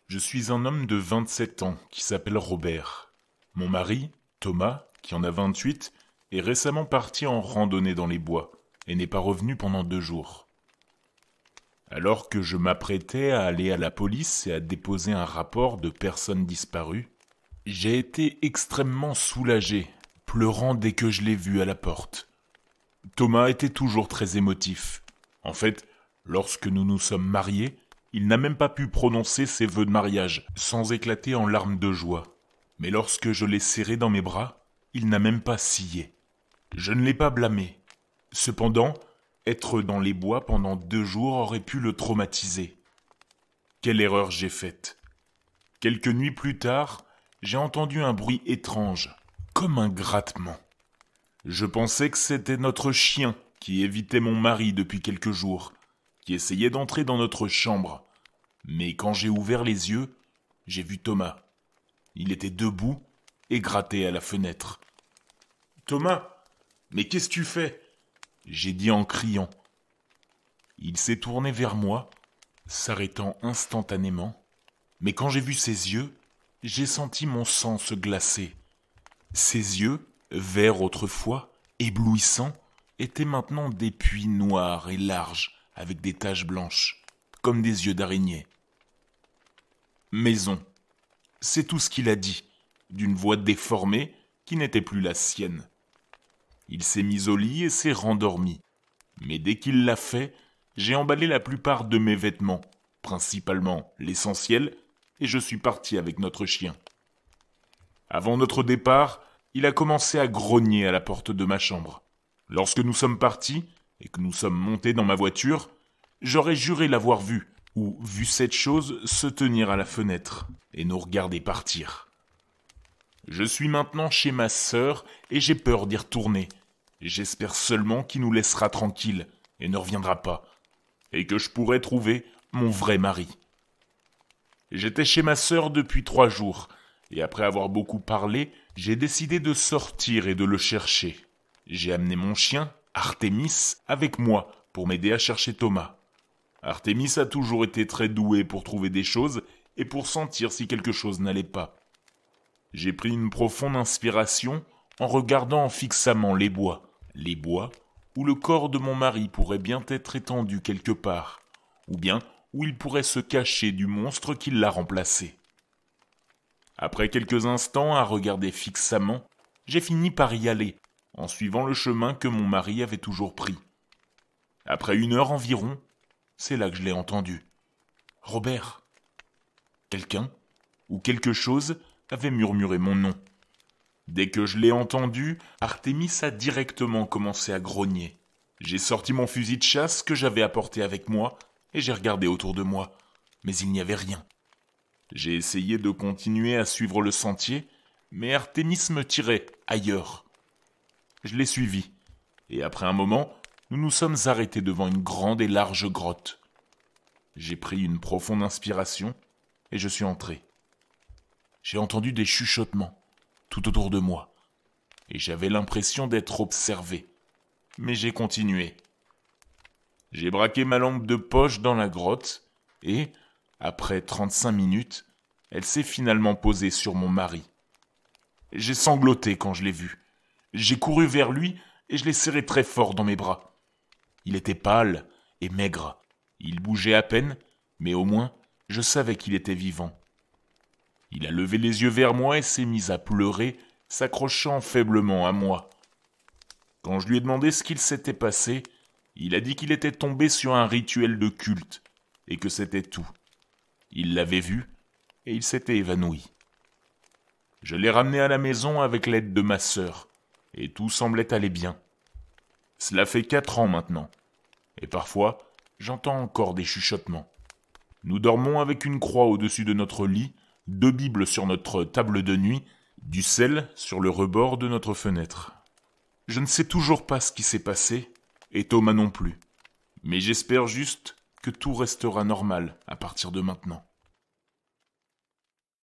Je suis un homme de 27 ans qui s'appelle Robert. Mon mari, Thomas, qui en a 28, est récemment parti en randonnée dans les bois et n'est pas revenu pendant 2 jours. Alors que je m'apprêtais à aller à la police et à déposer un rapport de personnes disparues, j'ai été extrêmement soulagé, pleurant dès que je l'ai vu à la porte. Thomas était toujours très émotif. En fait, lorsque nous nous sommes mariés, il n'a même pas pu prononcer ses vœux de mariage sans éclater en larmes de joie. Mais lorsque je l'ai serré dans mes bras, il n'a même pas scié. Je ne l'ai pas blâmé. Cependant, être dans les bois pendant 2 jours aurait pu le traumatiser. Quelle erreur j'ai faite. Quelques nuits plus tard, j'ai entendu un bruit étrange, comme un grattement. Je pensais que c'était notre chien qui évitait mon mari depuis quelques jours, qui essayait d'entrer dans notre chambre. Mais quand j'ai ouvert les yeux, j'ai vu Thomas. Il était debout et gratté à la fenêtre. « Thomas, mais qu'est-ce que tu fais ?» j'ai dit en criant. Il s'est tourné vers moi, s'arrêtant instantanément, mais quand j'ai vu ses yeux, j'ai senti mon sang se glacer. Ses yeux, verts autrefois, éblouissants, étaient maintenant des puits noirs et larges, avec des taches blanches, comme des yeux d'araignée. « Maison », c'est tout ce qu'il a dit, d'une voix déformée qui n'était plus la sienne. Il s'est mis au lit et s'est rendormi. Mais dès qu'il l'a fait, j'ai emballé la plupart de mes vêtements, principalement l'essentiel, et je suis parti avec notre chien. Avant notre départ, il a commencé à grogner à la porte de ma chambre. Lorsque nous sommes partis, et que nous sommes montés dans ma voiture, j'aurais juré l'avoir vu, ou vu cette chose se tenir à la fenêtre, et nous regarder partir. Je suis maintenant chez ma sœur, et j'ai peur d'y retourner. J'espère seulement qu'il nous laissera tranquilles, et ne reviendra pas, et que je pourrai trouver mon vrai mari. J'étais chez ma sœur depuis 3 jours, et après avoir beaucoup parlé, j'ai décidé de sortir et de le chercher. J'ai amené mon chien, Artémis, avec moi pour m'aider à chercher Thomas. Artémis a toujours été très doué pour trouver des choses et pour sentir si quelque chose n'allait pas. J'ai pris une profonde inspiration en regardant fixement les bois où le corps de mon mari pourrait bien être étendu quelque part, ou bien où il pourrait se cacher du monstre qui l'a remplacé. Après quelques instants à regarder fixement, j'ai fini par y aller, en suivant le chemin que mon mari avait toujours pris. Après 1 heure environ, c'est là que je l'ai entendu. « Robert !» Quelqu'un ou quelque chose avait murmuré mon nom. Dès que je l'ai entendu, Artémis a directement commencé à grogner. J'ai sorti mon fusil de chasse que j'avais apporté avec moi et j'ai regardé autour de moi, mais il n'y avait rien. J'ai essayé de continuer à suivre le sentier, mais Artémis me tirait ailleurs. Je l'ai suivi, et après un moment, nous nous sommes arrêtés devant une grande et large grotte. J'ai pris une profonde inspiration et je suis entré. J'ai entendu des chuchotements tout autour de moi, et j'avais l'impression d'être observé. Mais j'ai continué. J'ai braqué ma lampe de poche dans la grotte, et, après 35 minutes, elle s'est finalement posée sur mon mari. J'ai sangloté quand je l'ai vu. J'ai couru vers lui et je l'ai serré très fort dans mes bras. Il était pâle et maigre. Il bougeait à peine, mais au moins, je savais qu'il était vivant. Il a levé les yeux vers moi et s'est mis à pleurer, s'accrochant faiblement à moi. Quand je lui ai demandé ce qu'il s'était passé, il a dit qu'il était tombé sur un rituel de culte, et que c'était tout. Il l'avait vu, et il s'était évanoui. Je l'ai ramené à la maison avec l'aide de ma sœur, et tout semblait aller bien. Cela fait 4 ans maintenant, et parfois, j'entends encore des chuchotements. Nous dormons avec une croix au-dessus de notre lit, 2 Bibles sur notre table de nuit, du sel sur le rebord de notre fenêtre. Je ne sais toujours pas ce qui s'est passé, et Thomas non plus, mais j'espère juste que tout restera normal à partir de maintenant.